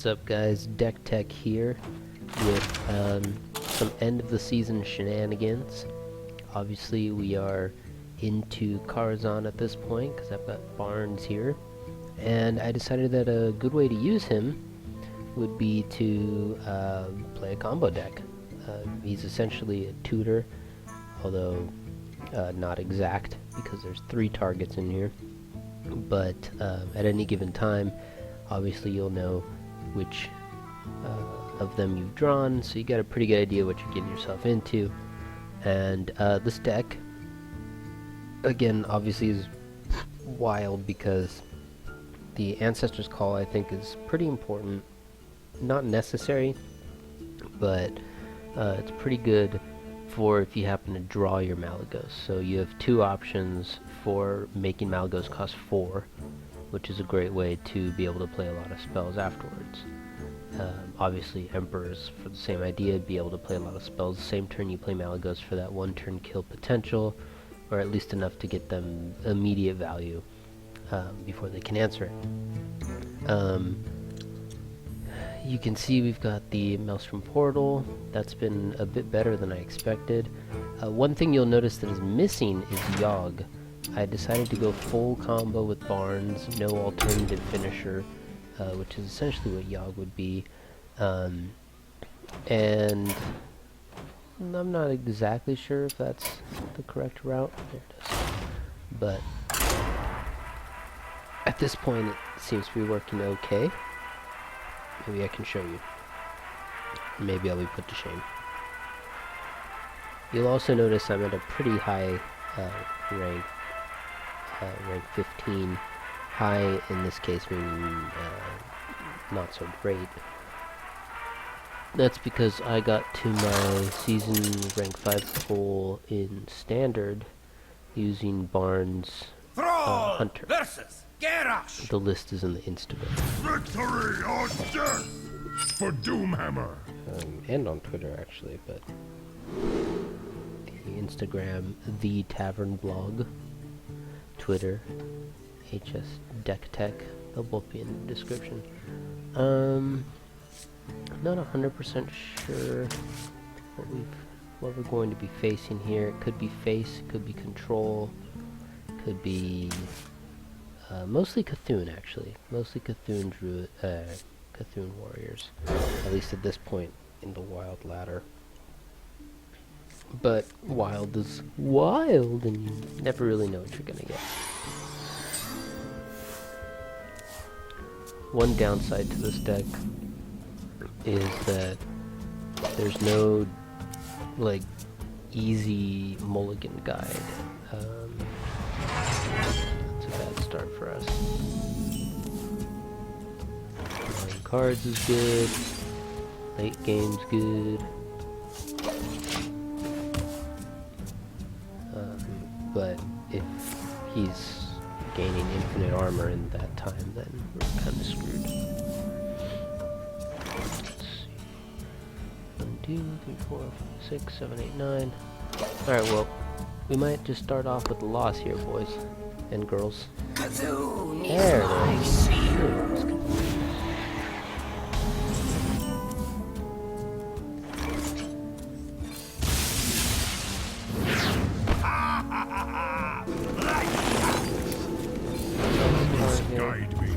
What's up, guys? Deck Tech here with some end of the season shenanigans. Obviously we are into Karazhan at this point because I've got Barnes here, and I decided that a good way to use him would be to play a combo deck. He's essentially a tutor, although not exact because there's 3 targets in here, but at any given time obviously you'll know which of them you've drawn, so you got a pretty good idea what you're getting yourself into. And this deck, again, obviously is wild because the Ancestor's Call, I think, is pretty important. Not necessary, but it's pretty good for if you happen to draw your Malygos. So you have 2 options for making Malygos cost 4, which is a great way to be able to play a lot of spells afterwards. Obviously Emperors, for the same idea, be able to play a lot of spells the same turn you play Malygos for that 1 turn kill potential, or at least enough to get them immediate value before they can answer it. You can see we've got the Maelstrom Portal. That's been a bit better than I expected. One thing you'll notice that is missing is Yogg. I decided to go full combo with Barnes, no alternative finisher, which is essentially what Yogg would be. And I'm not exactly sure if that's the correct route. There it is. But at this point it seems to be working okay. Maybe I can show you. Maybe I'll be put to shame. You'll also notice I'm at a pretty high rank. Rank 15. High in this case meaning not so great. That's because I got to my season rank 5 full in standard using Barnes Hunter. The list is in the Instagram. Victory or death for Doomhammer. And on Twitter actually, but the Instagram, the Tavern Blog, Twitter, HS Deck Tech. They'll both be in the description. I'm not 100% sure what we're going to be facing here. It could be face, it could be control, could be mostly Cthulhu actually. Mostly Cthulhu Druid, Cthulhu warriors. At least at this point in the wild ladder. But wild is wild, and you never really know what you're gonna get. One downside to this deck is that there's no like easy mulligan guide. That's a bad start for us. Drawing cards is good. Late game's good. But if he's gaining infinite armor in that time, then we're kind of screwed. Let's see. 1, 2, 3, 4, 5, 6, 7, 8, 9. Alright, well, we might just start off with a loss here, boys and girls. There it is. Guide me.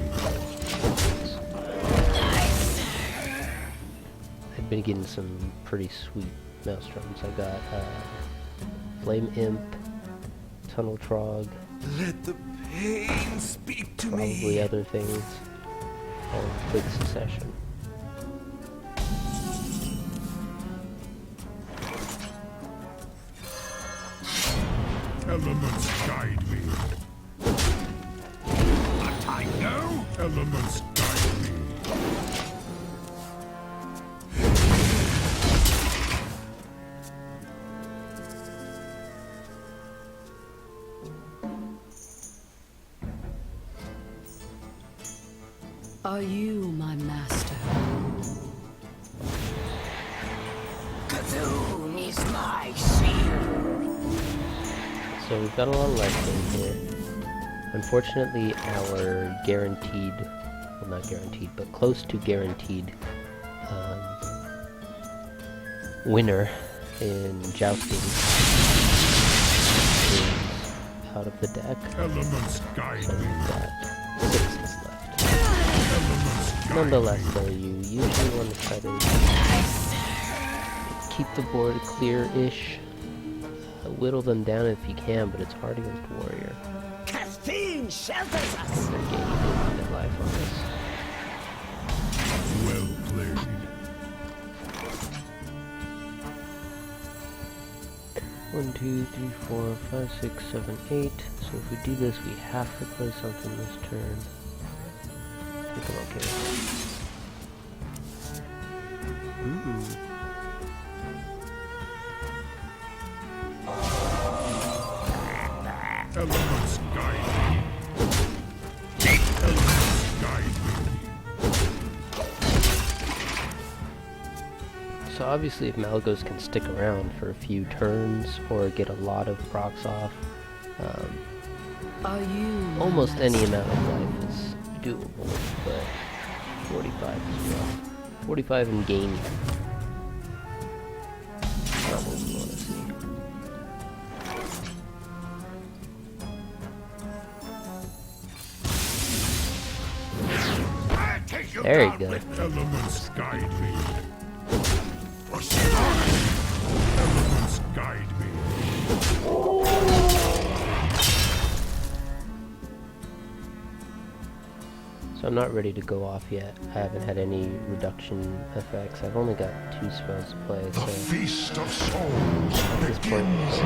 I've been getting some pretty sweet Maelstroms. I got Flame Imp, Tunnel Trog, Let the pain speak to probably other things, all in quick succession. Elements guide me. I know. Elements guide me. Are you my master? Cthulhu is my shield. So we've got a lot of life in here. Unfortunately, our guaranteed well, not guaranteed, but close to guaranteed winner in jousting is out of the deck. Elements guide So me. we've got 6 left. Elements guide Nonetheless, me. though, you usually want to try to keep the board clear-ish. Whittle them down if you can, but it's hard against Warrior. Caffeine shelters us. They're gaining their life on this. Well played. One, 2, 3, 4, 5, 6, 7, 8. So if we do this, we have to play something this turn. I think I'm okay with that. Elements guide me. Elements guide me. So obviously if Malygos can stick around for a few turns or get a lot of procs off, Are you my almost any master? amount of life is doable, but 45 is rough. 45 and gaining. Not what we want to see. I'll take you There you down go. with elements guide me. Elements guide me. So I'm not ready to go off yet. I haven't had any reduction effects. I've only got 2 spells to play, The so feast of souls at this point, begins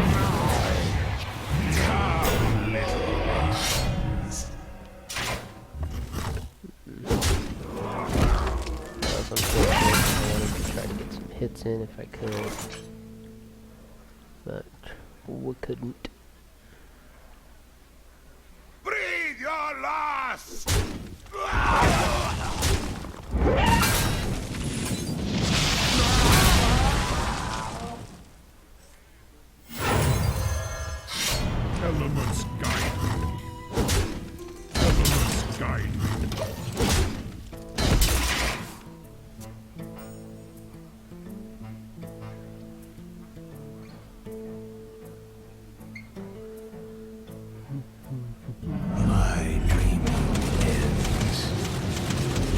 that was unfortunate. I wanted to try to get some hits in if I could, but we couldn't. Breathe your last! Elements guide me. Elements guide me. My dream ends.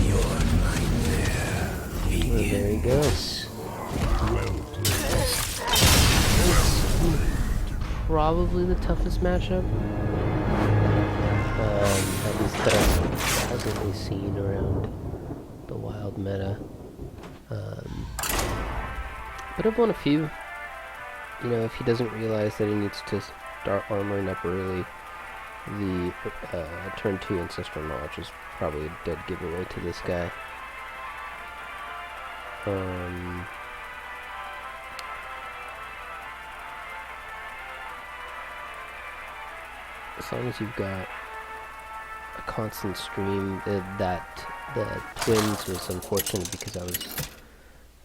Your nightmare Well, there you go. Well played. Probably the toughest matchup. At least that I've presently seen around the wild meta. But I've won a few. You know, if he doesn't realize that he needs to start armoring up early, the turn 2 Ancestral Knowledge is probably a dead giveaway to this guy. As long as you've got a constant stream, that the twins was unfortunate because I was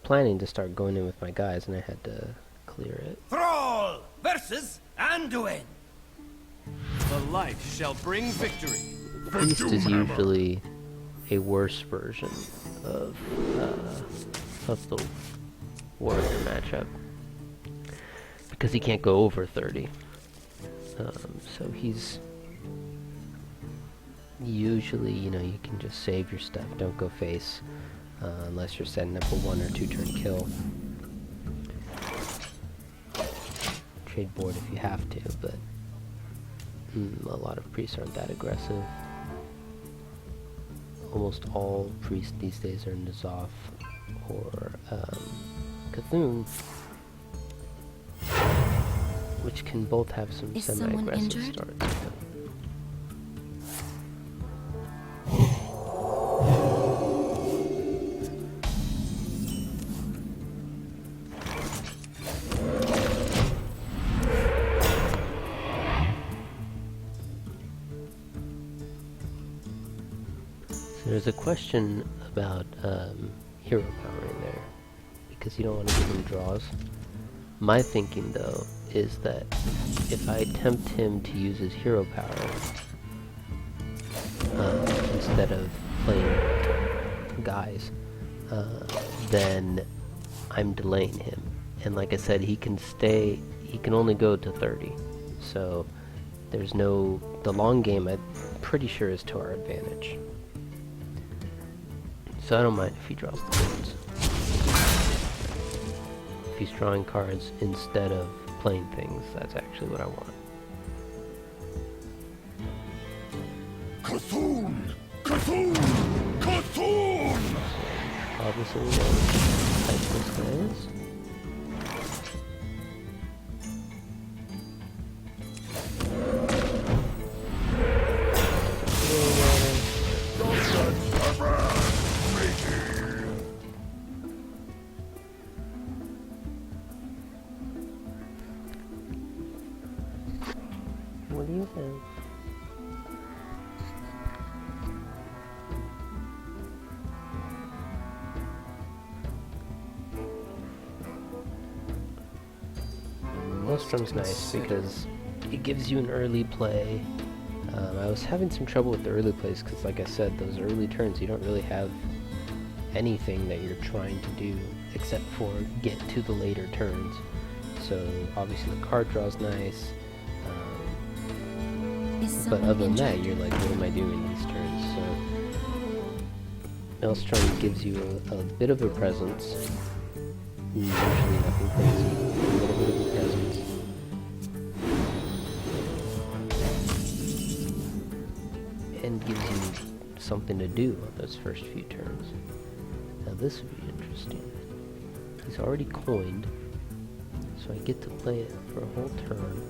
planning to start going in with my guys and I had to clear it. Thrall versus Anduin. The light shall bring victory. Beast is usually a worse version of the warrior matchup because he can't go over 30. So he's usually, you know, you can just save your stuff, don't go face, unless you're setting up a 1 or 2 turn kill. Trade board if you have to, but a lot of priests aren't that aggressive. Almost all priests these days are N'Zoth or Cthulhu, which can both have some Is someone semi-aggressive injured? starts. But so there's a question about hero power in there, because you don't want to give him draws. My thinking, though, is that if I tempt him to use his hero power, instead of playing guys, then I'm delaying him. And like I said, he can only go to 30. So there's the long game I'm pretty sure is to our advantage. So I don't mind if he draws the cards. If he's drawing cards instead of playing things, that's actually what I want. Cthulhu! Cthulhu! Cthulhu! Obviously we know what type this guy is. What do you think? Maelstrom's nice because it gives you an early play. I was having some trouble with the early plays because, like I said, those early turns you don't really have anything that you're trying to do except for get to the later turns. So obviously the card draw's nice, but other than that, you're like, what am I doing these turns? So Maelstrom gives you a bit of a presence. Usually nothing crazy. A little bit of a presence. And gives you something to do on those first few turns. Now this would be interesting. He's already coined, so I get to play it for a whole turn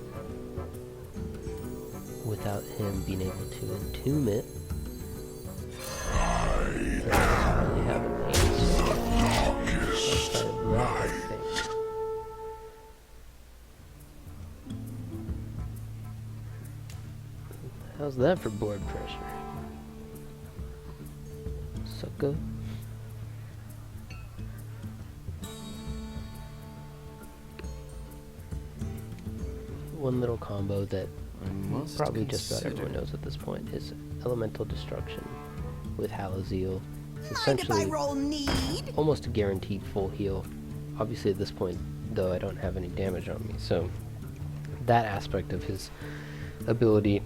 without him being able to entomb it. I have an outside of that, I think. How's that for board pressure? Sucker. One little combo that probably just about everyone knows at this point is Elemental Destruction with Halazeal. It's essentially almost a guaranteed full heal. Obviously at this point, though, I don't have any damage on me, so that aspect of his ability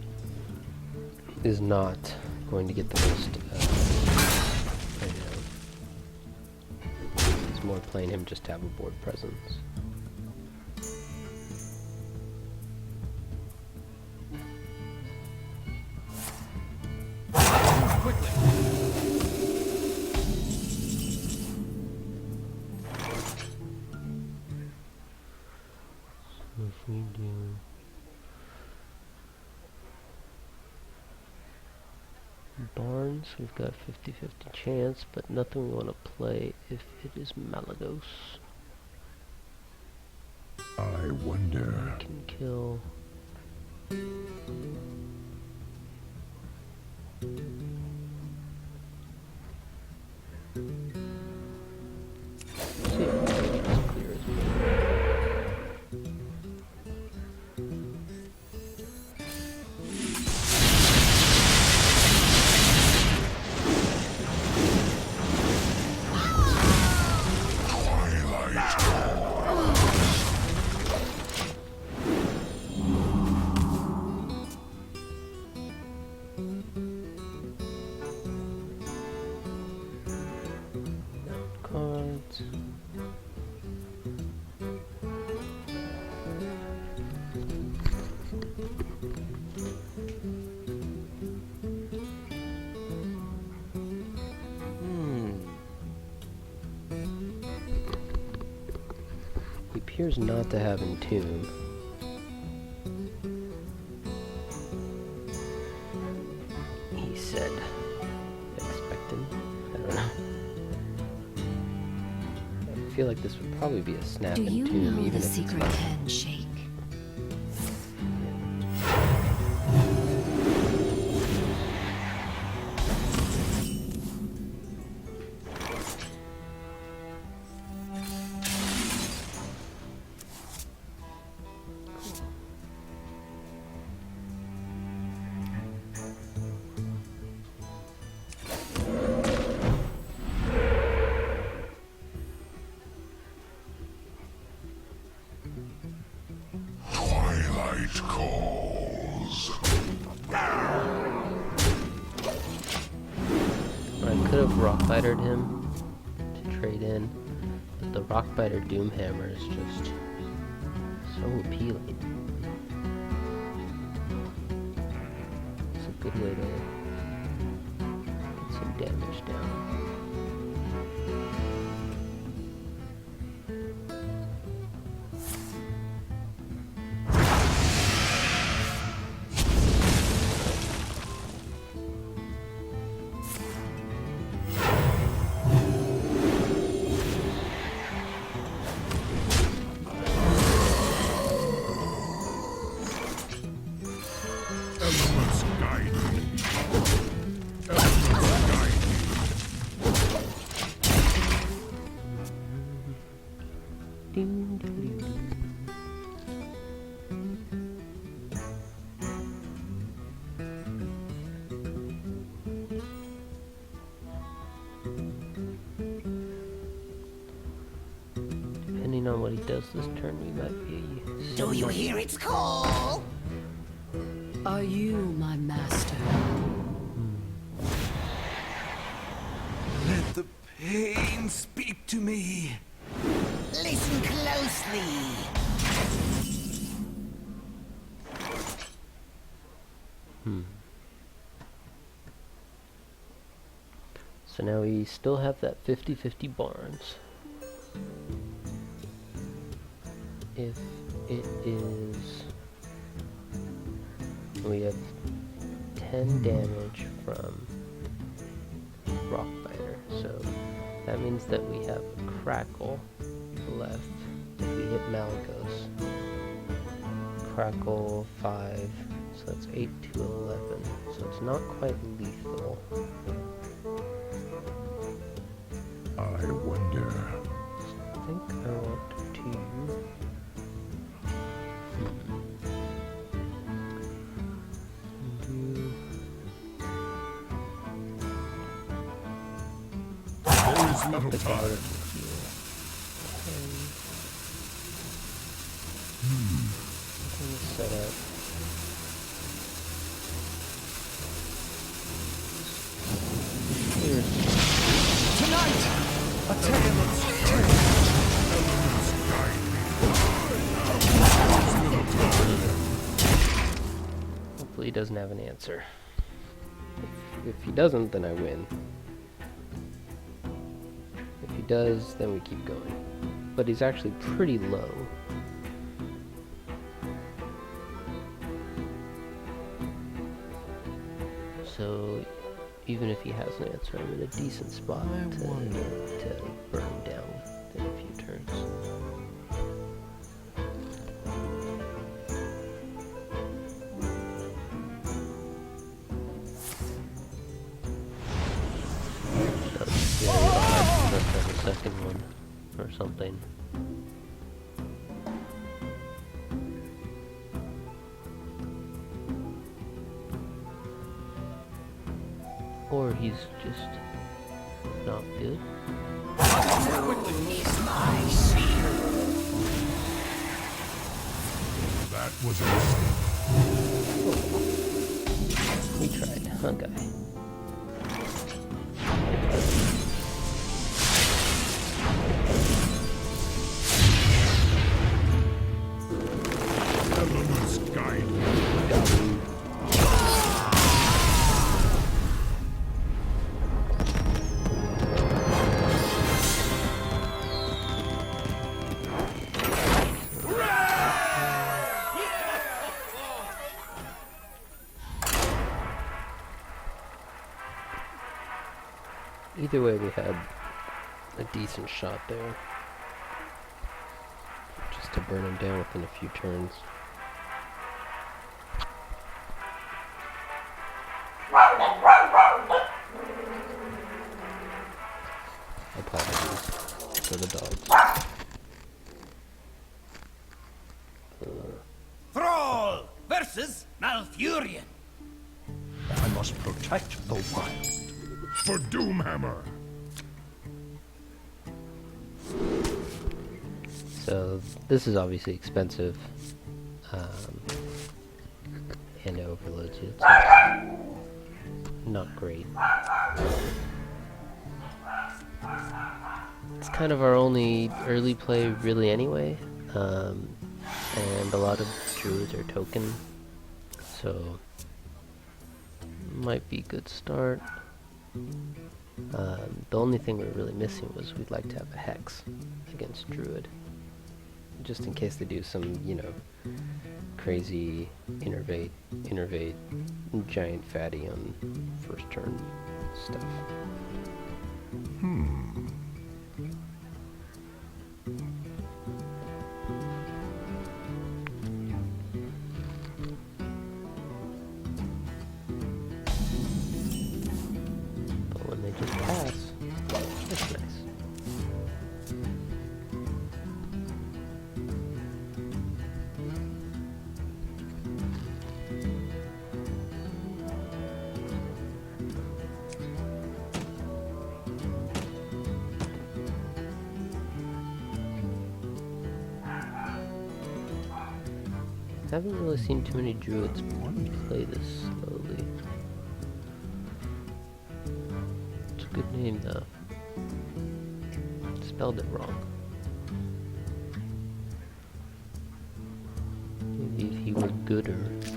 is not going to get the most right now. It's more playing him just to have a board presence. If we do Barnes, we've got 50-50 chance, but nothing we want to play if it is Malygos. I wonder. We can kill. See if maybe just clear his board. Cards. He appears not to have Entomb. He said, expecting. I don't know. I feel like this would probably be a snap Do you Entomb, know even the if it's secret handshake? Rockbitered him to trade in, but the Rockbiter Doomhammer is just so appealing. It's a good way to get some damage down. Elements guide me. Elements guide me. Ding, ding, ding. Depending on what he does this turn, we might be. Do you hear its call? Are you my master? Let the pain speak to me. Listen closely. So now we still have that 50-50 Barnes. If it is... We have 10 damage from Rockbiter, so that means that we have Crackle left if we hit Malygos. Crackle 5, so that's 8 to 11, so it's not quite lethal. I wonder. I think I want to... There is little the time. guard. Set up. Here's Tonight, a tale of Elements guide me. There is little time. hopefully he doesn't have an answer. If he doesn't, then I win. If he does, then we keep going. But he's actually pretty low. So even if he has an answer, I'm in a decent spot to burn him down in a few turns. Let's have a second one or something. Or he's just not good. Is my shield. That was a mistake. We tried. Okay. Elements guide me. Either way, we had a decent shot there. Just to burn him down within a few turns. Apologies for the dogs. Thrall versus Malfurion. I must protect the wild. For Doomhammer. So this is obviously expensive, and it overloads you. It's not great. It's kind of our only early play really anyway, and a lot of druids are token, so might be a good start. The only thing we're really missing was we'd like to have a hex against druid, just in case they do some, you know, crazy innervate, giant fatty on first turn stuff. But when they just pass, that's nice. I haven't really seen too many druids play this slowly. It's a good name though. Spelled it wrong. Maybe if he were gooder, it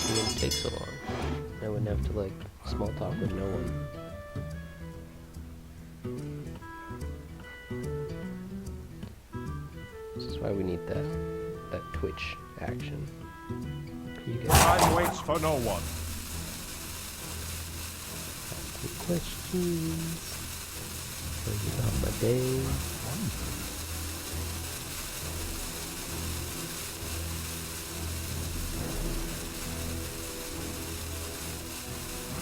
wouldn't take so long. I wouldn't have to like small talk with no one. This is why we need that twitch action. You guys Time waits for no one. ask me questions. Tell you about my day.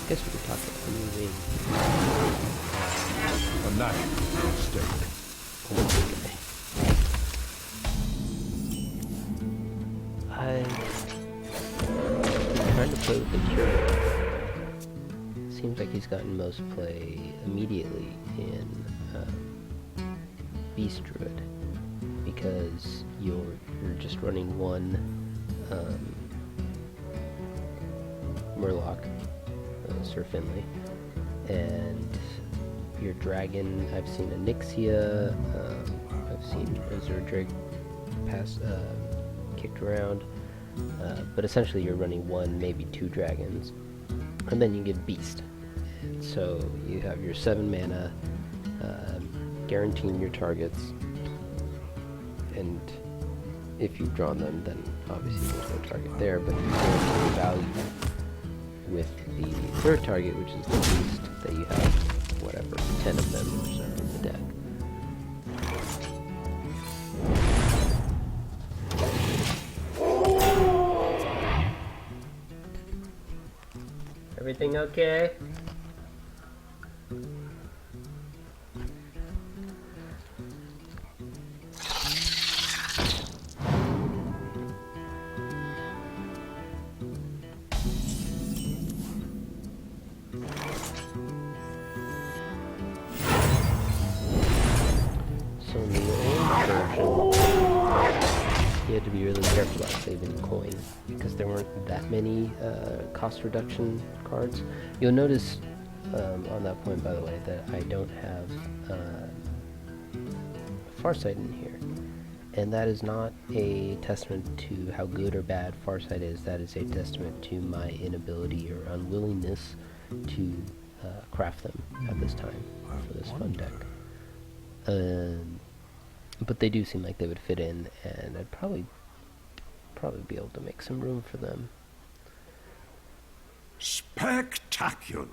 Guess we could talk about moving. A natural mistake. Okay. I'm trying to play with the Druid. Seems like he's gotten most play immediately in Beast Druid, because you're just running one Murloc, Sir Finley, and your dragon. I've seen Onyxia, I've seen Azure Drake pass, kicked around, but essentially you're running one, maybe two dragons, and then you get Beast. And so you have your 7 mana, guaranteeing your targets, and if you've drawn them, then obviously there's no target there, but you guarantee value with the third target, which is the Beast, that you have, whatever, 10 of them or so in the deck. Everything okay? So in the old version, you had to be really careful about saving coin, because there weren't that many cost reduction cards. You'll notice on that point, by the way, that I don't have Farsight in here. And that is not a testament to how good or bad Farsight is. That is a testament to my inability or unwillingness to craft them at this time for this fun deck. But they do seem like they would fit in, and I'd probably be able to make some room for them. Spectacular.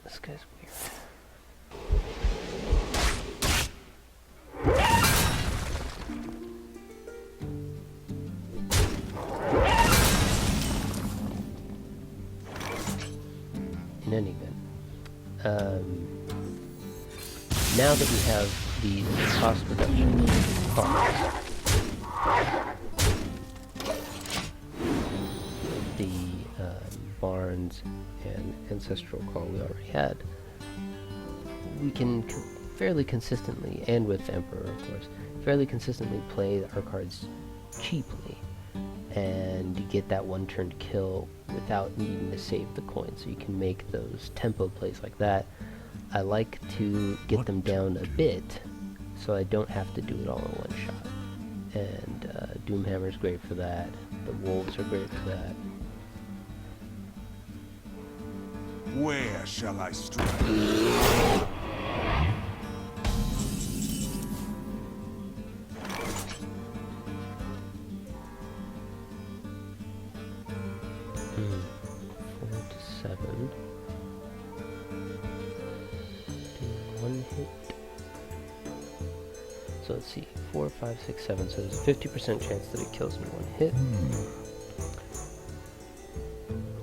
This guy's weird. In any event, now that we have these cost reduction cards, the Barnes and Ancestral Call we already had, we can fairly consistently, and with Emperor of course, fairly consistently play our cards cheaply, and you get that one turn kill without needing to save the coin, so you can make those tempo plays like that. I like to get them down a bit, so I don't have to do it all in one shot. And Doomhammer's great for that. The wolves are great for that. Where shall I strike? Hmm. 4 to 7. Do 1 hit. So let's see. 4, 5, 6, 7. So there's a 50% chance that it kills me 1 hit.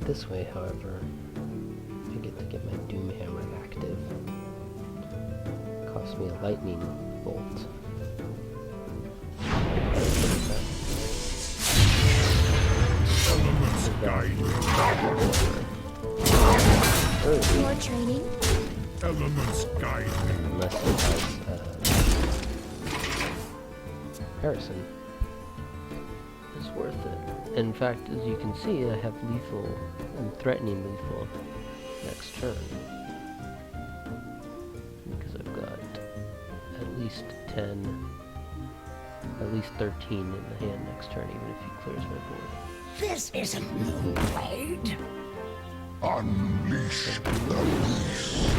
This way, however, I get to get my Doomhammer active. Costs me a lightning bolt. Elements guide me. More training? Elements guide me. Unless it has Harrison. It's worth it. In fact, as you can see, I have lethal and threatening lethal next turn. Because I've got at least 10, at least 13 in the hand next turn, even if he clears my board. This isn't no blade. Unleash the beast.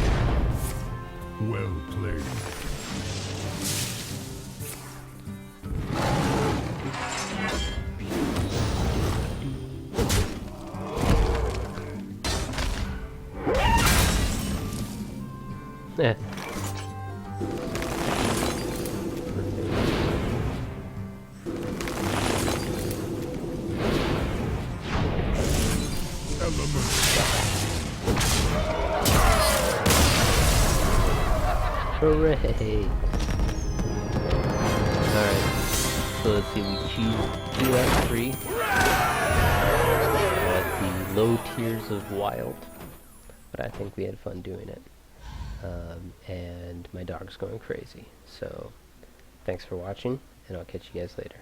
Well played. Eh. Hooray! Alright, so let's see, we choose 2F3 at the low tiers of wild, but I think we had fun doing it. And my dog's going crazy, so thanks for watching, and I'll catch you guys later.